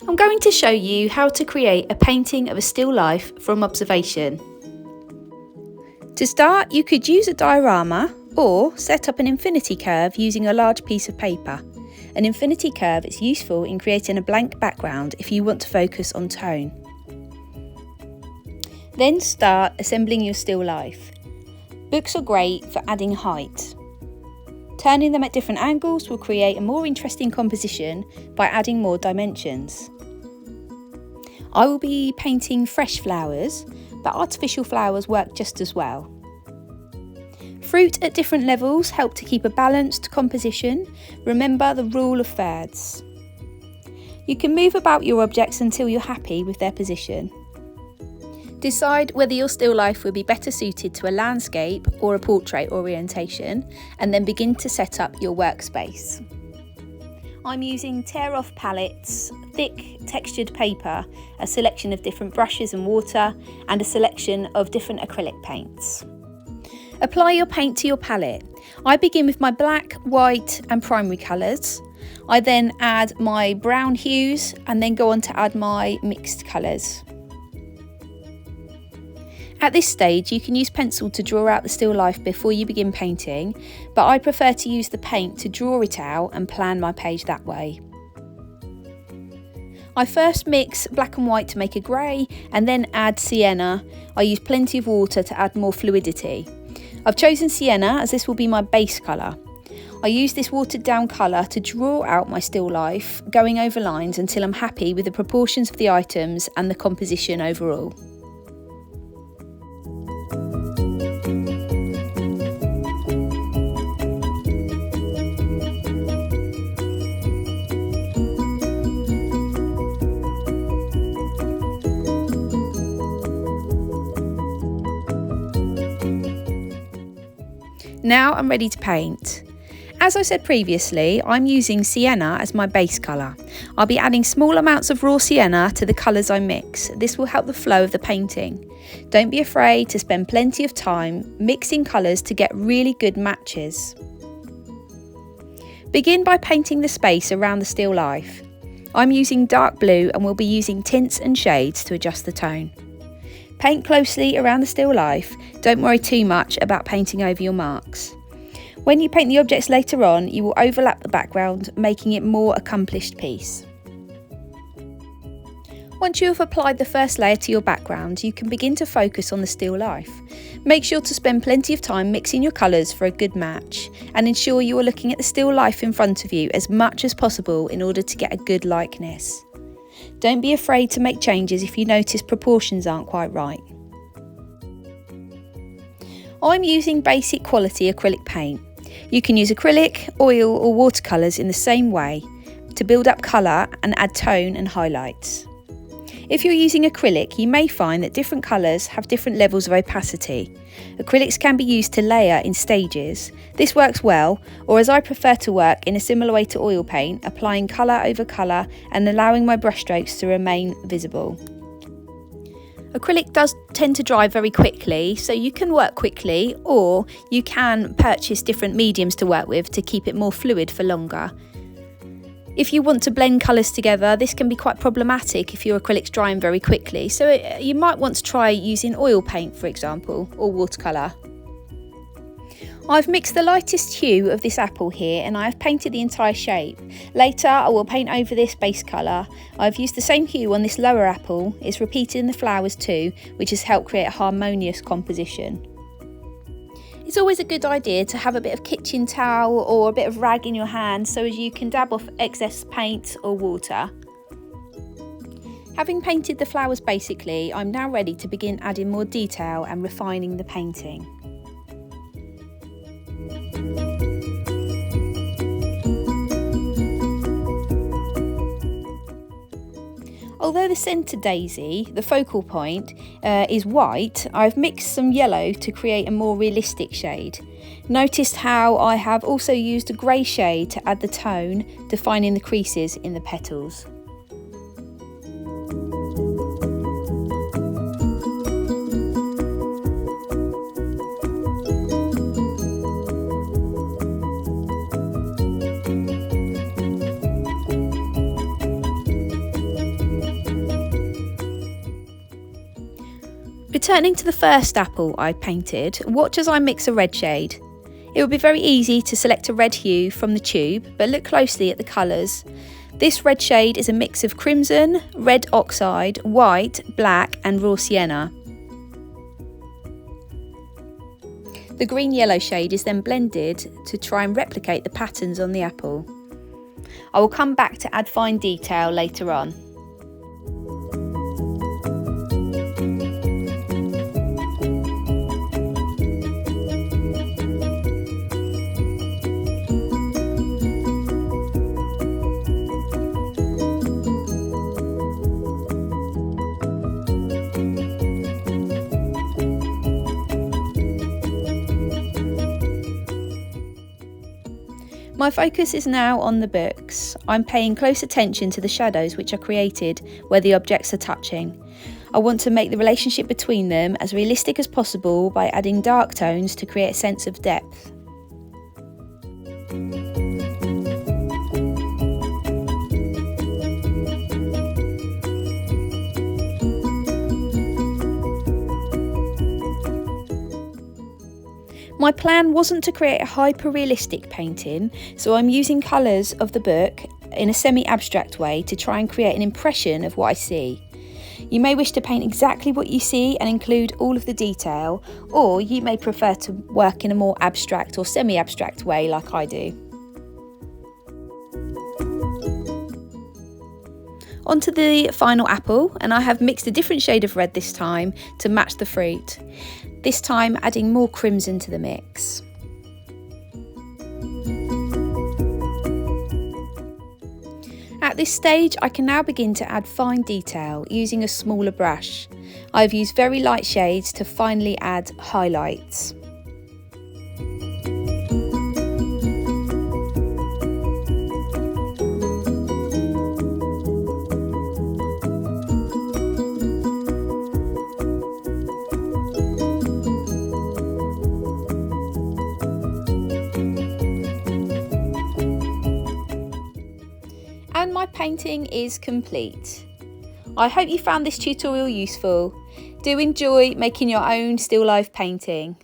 I'm going to show you how to create a painting of a still life from observation. To start, you could use a diorama or set up an infinity curve using a large piece of paper. An infinity curve is useful in creating a blank background if you want to focus on tone. Then start assembling your still life. Books are great for adding height. Turning them at different angles will create a more interesting composition by adding more dimensions. I will be painting fresh flowers, but artificial flowers work just as well. Fruit at different levels help to keep a balanced composition. Remember the rule of thirds. You can move about your objects until you're happy with their position. Decide whether your still life will be better suited to a landscape or a portrait orientation, and then begin to set up your workspace. I'm using tear-off palettes, thick textured paper, a selection of different brushes and water, and a selection of different acrylic paints. Apply your paint to your palette. I begin with my black, white and primary colours. I then add my brown hues and then go on to add my mixed colours. At this stage, you can use pencil to draw out the still life before you begin painting, but I prefer to use the paint to draw it out and plan my page that way. I first mix black and white to make a grey and then add sienna. I use plenty of water to add more fluidity. I've chosen sienna as this will be my base colour. I use this watered down colour to draw out my still life, going over lines until I'm happy with the proportions of the items and the composition overall. Now I'm ready to paint. As I said previously, I'm using sienna as my base colour. I'll be adding small amounts of raw sienna to the colours I mix. This will help the flow of the painting. Don't be afraid to spend plenty of time mixing colours to get really good matches. Begin by painting the space around the still life. I'm using dark blue and will be using tints and shades to adjust the tone. Paint closely around the still life. Don't worry too much about painting over your marks. When you paint the objects later on, you will overlap the background, making it a more accomplished piece. Once you have applied the first layer to your background, you can begin to focus on the still life. Make sure to spend plenty of time mixing your colours for a good match, and ensure you are looking at the still life in front of you as much as possible in order to get a good likeness. Don't be afraid to make changes if you notice proportions aren't quite right. I'm using basic quality acrylic paint. You can use acrylic, oil or watercolours in the same way to build up colour and add tone and highlights. If you're using acrylic, you may find that different colours have different levels of opacity. Acrylics can be used to layer in stages. This works well, or as I prefer to work, in a similar way to oil paint, applying colour over colour and allowing my brushstrokes to remain visible. Acrylic does tend to dry very quickly, so you can work quickly, or you can purchase different mediums to work with to keep it more fluid for longer. If you want to blend colours together, this can be quite problematic if your acrylic's drying very quickly, so you might want to try using oil paint, for example, or watercolour. I've mixed the lightest hue of this apple here and I have painted the entire shape. Later I will paint over this base colour. I've used the same hue on this lower apple. It's repeated in the flowers too, which has helped create a harmonious composition. It's always a good idea to have a bit of kitchen towel or a bit of rag in your hand so as you can dab off excess paint or water. Having painted the flowers basically, I'm now ready to begin adding more detail and refining the painting. Although the centre daisy, the focal point, is white, I've mixed some yellow to create a more realistic shade. Notice how I have also used a grey shade to add the tone, defining the creases in the petals. Returning to the first apple I painted, watch as I mix a red shade. It would be very easy to select a red hue from the tube, but look closely at the colours. This red shade is a mix of crimson, red oxide, white, black and raw sienna. The green-yellow shade is then blended to try and replicate the patterns on the apple. I will come back to add fine detail later on. My focus is now on the books. I'm paying close attention to the shadows which are created where the objects are touching. I want to make the relationship between them as realistic as possible by adding dark tones to create a sense of depth. My plan wasn't to create a hyper-realistic painting, so I'm using colours of the book in a semi-abstract way to try and create an impression of what I see. You may wish to paint exactly what you see and include all of the detail, or you may prefer to work in a more abstract or semi-abstract way like I do. Onto the final apple, and I have mixed a different shade of red this time to match the fruit. This time adding more crimson to the mix. At this stage I can now begin to add fine detail using a smaller brush. I've used very light shades to finally add highlights. And my painting is complete. I hope you found this tutorial useful. Do enjoy making your own still life painting.